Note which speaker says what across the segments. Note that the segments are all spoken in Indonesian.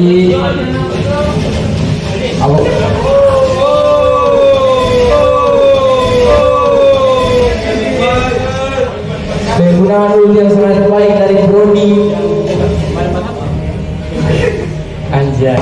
Speaker 1: lagi. Halo. Penggunaan yang sangat terbaik dari Brody. Anjay.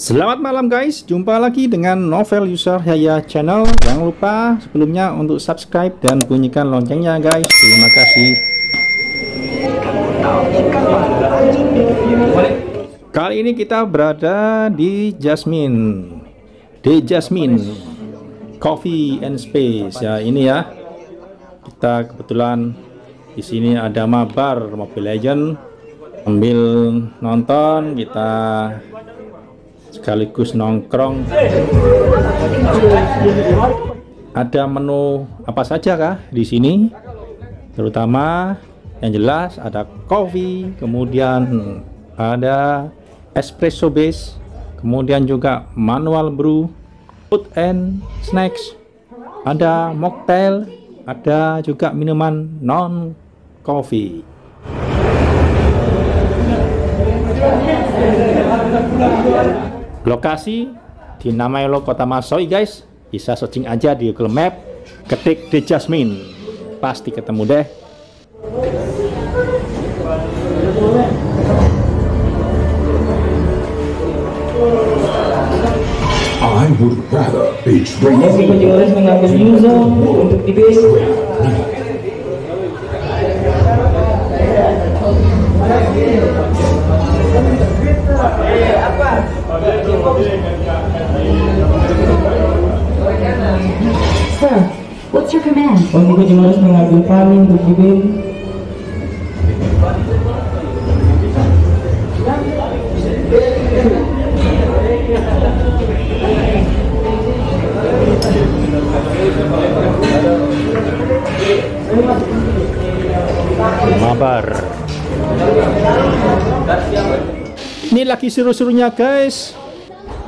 Speaker 2: Selamat malam guys, jumpa lagi dengan Novel User Yaya Channel. Jangan lupa sebelumnya untuk subscribe dan bunyikan loncengnya guys. Terima kasih. Kali ini kita berada di Jasmine Coffee and Space ya. Ini ya, kita kebetulan di sini ada mabar Mobile Legends. Sambil nonton kita sekaligus nongkrong. Ada menu apa saja kah di sini? Terutama yang jelas ada kopi, kemudian ada espresso base, kemudian juga manual brew, food and snacks, ada mocktail, ada juga minuman non coffee. Lokasi di Namaelo, Kota Masoi guys. Bisa searching aja di Google Map, ketik The Jasmine, pasti ketemu deh.
Speaker 3: I would rather be
Speaker 1: Ini penjualan mengambil user untuk di base.
Speaker 4: Sir, what's your command?
Speaker 1: Untuk penjualan mengambil paling untuk di base.
Speaker 2: Mabar. Ini lagi seru-serunya guys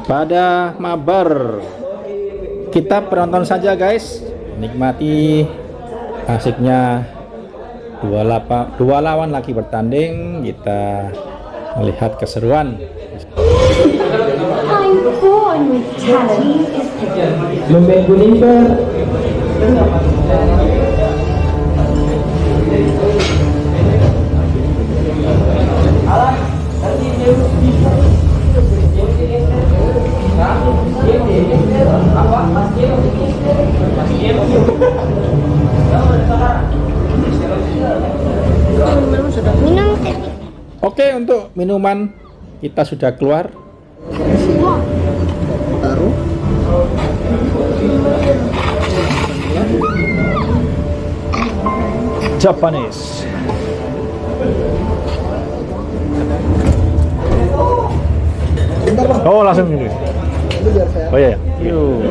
Speaker 2: pada mabar. Kita penonton saja guys, nikmati asiknya dua lawan lagi bertanding. Kita melihat keseruan.
Speaker 4: I'm born with talent.
Speaker 2: Oke, untuk minuman kita sudah keluar.
Speaker 5: Baru
Speaker 2: Japanese. Oh, langsung ini. Oh iya. Yuk.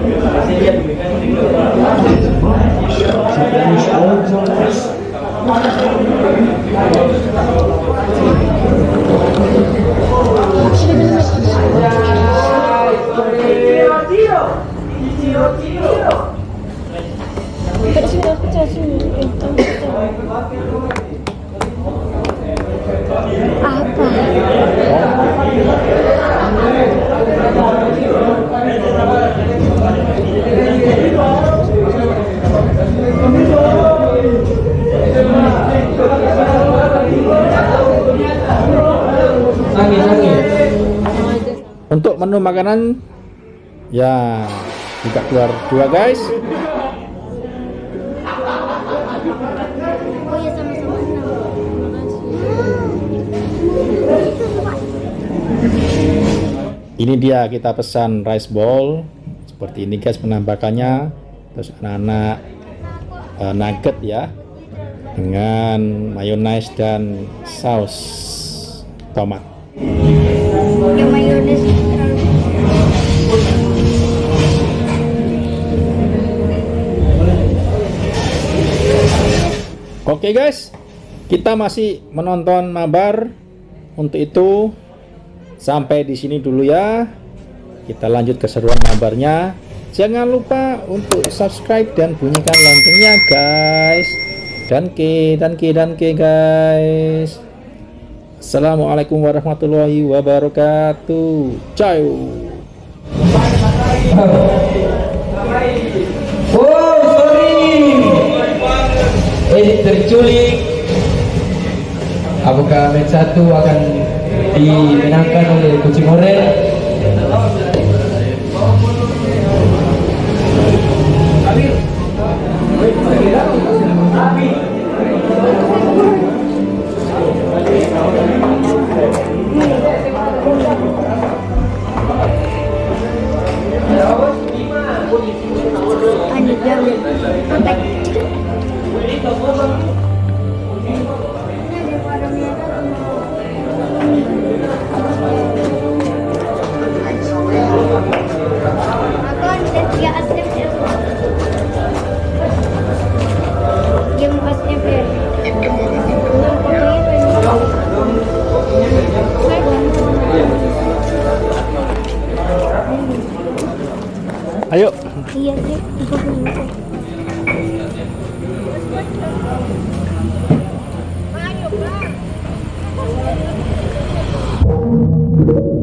Speaker 2: Untuk menu makanan ya juga keluar 2 guys.
Speaker 5: Oh ya sama-sama.
Speaker 2: Ini dia kita pesan rice bowl seperti ini guys penampakannya. Terus anak-anak nugget ya dengan mayonnaise dan saus tomat.
Speaker 5: Yang mayones terlalu.
Speaker 2: Oke guys, kita masih menonton mabar. Untuk itu sampai di sini dulu ya. Kita lanjut keseruan mabarnya. Jangan lupa untuk subscribe dan bunyikan loncengnya guys. Dan ke guys. Assalamualaikum warahmatullahi wabarakatuh. Ciao.
Speaker 1: Oh, sorry. Terculik. Apakah match 1 akan dimenangkan oleh kucing oranye?
Speaker 2: Ayo.
Speaker 5: Iya sih, Ayo, Bang.